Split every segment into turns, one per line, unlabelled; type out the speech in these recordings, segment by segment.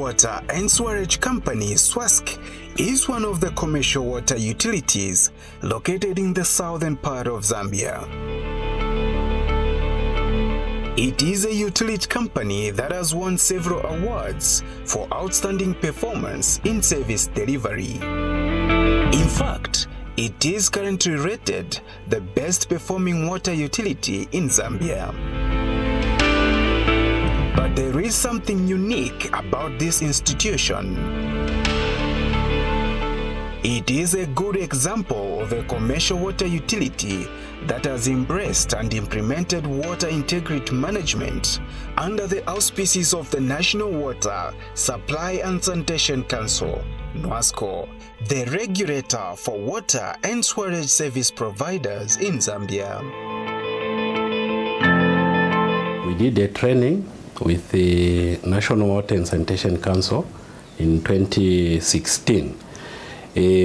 Water and Sewerage Company, SWSC, is one of the commercial water utilities located in the southern part of Zambia. It is a utility company that has won several awards for outstanding performance in service delivery. In fact, it is currently rated the best performing water utility in Zambia. But there is something unique about this institution. It is a good example of a commercial water utility that has embraced and implemented water integrity management under the auspices of the National Water Supply and Sanitation Council, NWASCO, the regulator for water and sewerage service providers in Zambia.
We did a training with the National Water and Sanitation Council in 2016.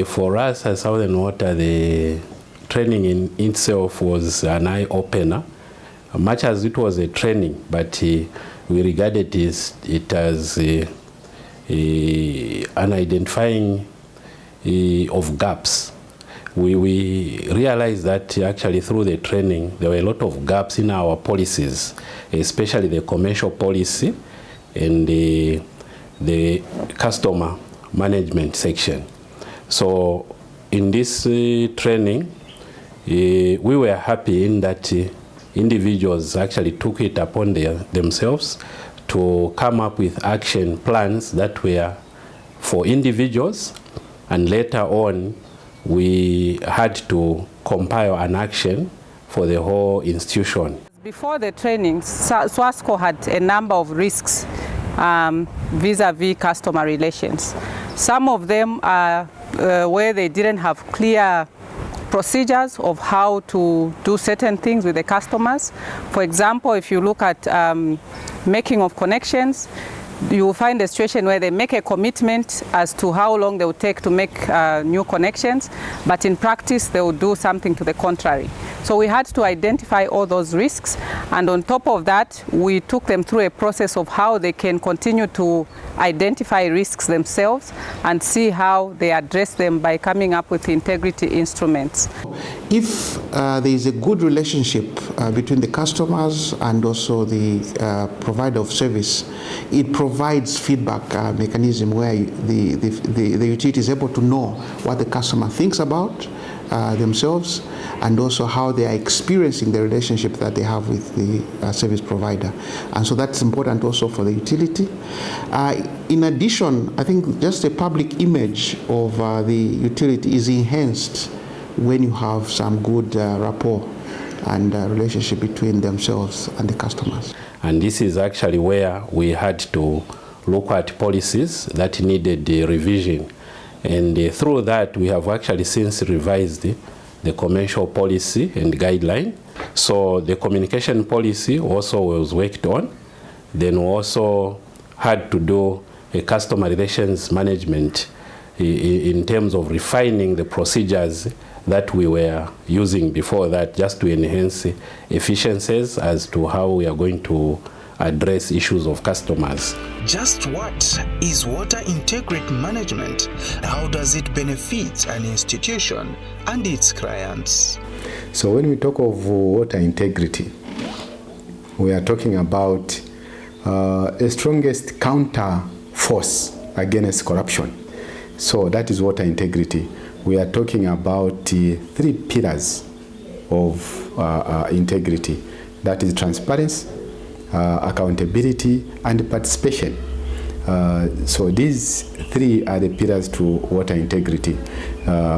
For us as Southern Water, the training in itself was an eye-opener. Much as it was a training, but we regarded it as an identifying of gaps. We realized that actually through the training, there were a lot of gaps in our policies, especially the commercial policy and the customer management section. So in this training, we were happy in that individuals actually took it upon themselves to come up with action plans that were for individuals, and later on we had to compile an action for the whole institution.
Before the training, SWSC had a number of risks vis-a-vis customer relations. Some of them are where they didn't have clear procedures of how to do certain things with the customers. For example, if you look at making of connections, you will find a situation where they make a commitment as to how long they will take to make new connections, but in practice they will do something to the contrary. So we had to identify all those risks, and on top of that we took them through a process of how they can continue to identify risks themselves and see how they address them by coming up with integrity instruments.
If there is a good relationship between the customers and also the provider of service, it provides feedback mechanism where the utility is able to know what the customer thinks about themselves, and also how they are experiencing the relationship that they have with the service provider. And so that's important also for the utility. In addition, I think just a public image of the utility is enhanced when you have some good rapport and relationship between themselves and the customers.
And this is actually where we had to look at policies that needed revision. And through that, we have actually since revised the commercial policy and guideline. So the communication policy also was worked on. Then we also had to do a customer relations management in terms of refining the procedures that we were using before that, just to enhance efficiencies as to how we are going to address issues of customers.
Just what is water integrity management? How does it benefit an institution and its clients?
So when we talk of water integrity, we are talking about the strongest counter force against corruption. So that is water integrity. We are talking about three pillars of integrity. That is transparency, accountability, and participation. So these three are the pillars to water integrity.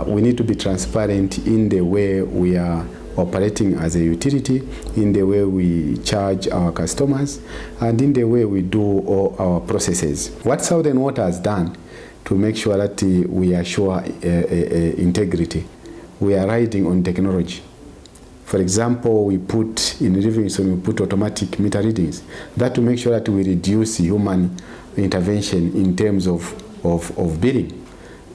We need to be transparent in the way we are operating as a utility, in the way we charge our customers, and in the way we do all our processes. What Southern Water has done to make sure that we assure integrity, we are riding on technology. For example, we put in Livingston, we put automatic meter readings. That to make sure that we reduce human intervention in terms of billing.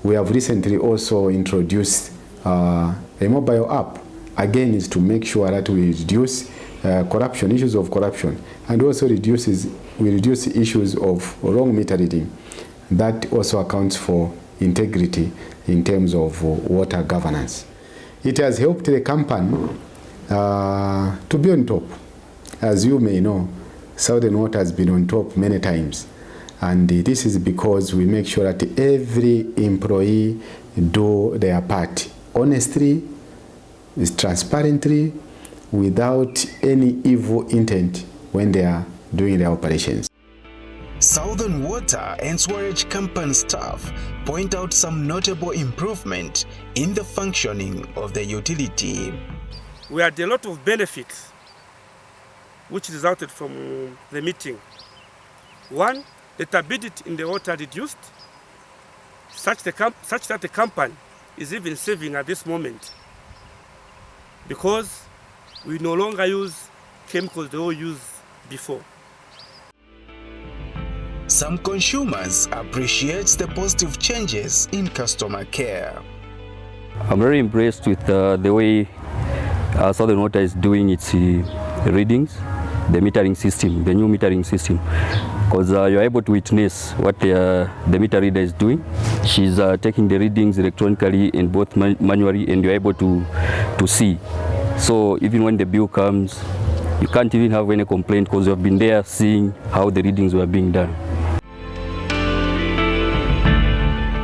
We have recently also introduced a mobile app. Again, is to make sure that we reduce corruption, issues of corruption, and also we reduce issues of wrong meter reading. that also accounts for integrity in terms of water governance. It has helped the company to be on top. As you may know, Southern Water has been on top many times, and this is because we make sure that every employee do their part honestly, transparently, without any evil intent when they are doing their operations.
Southern Water and Sewerage company staff point out some notable improvement in the functioning of the utility.
We had a lot of benefits which resulted from the meeting. One, the turbidity in the water reduced, such that the company is even saving at this moment, because we no longer use chemicals they all used before.
Some consumers appreciate the positive changes in customer care.
I'm very impressed with the way Southern Water is doing its readings, the metering system, the new metering system, because you're able to witness what the meter reader is doing. She's taking the readings electronically and both manually, and you're able to see. So even when the bill comes, you can't even have any complaint because you've been there seeing how the readings were being done.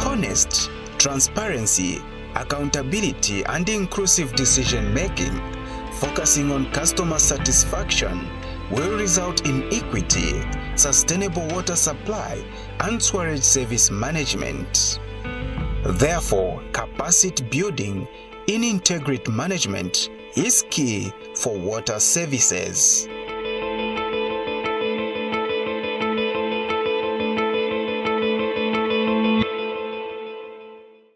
Honest, transparency, accountability, and inclusive decision-making, focusing on customer satisfaction, will result in equity, sustainable water supply, and sewerage service management. Therefore, capacity building in integrity management is key for water services.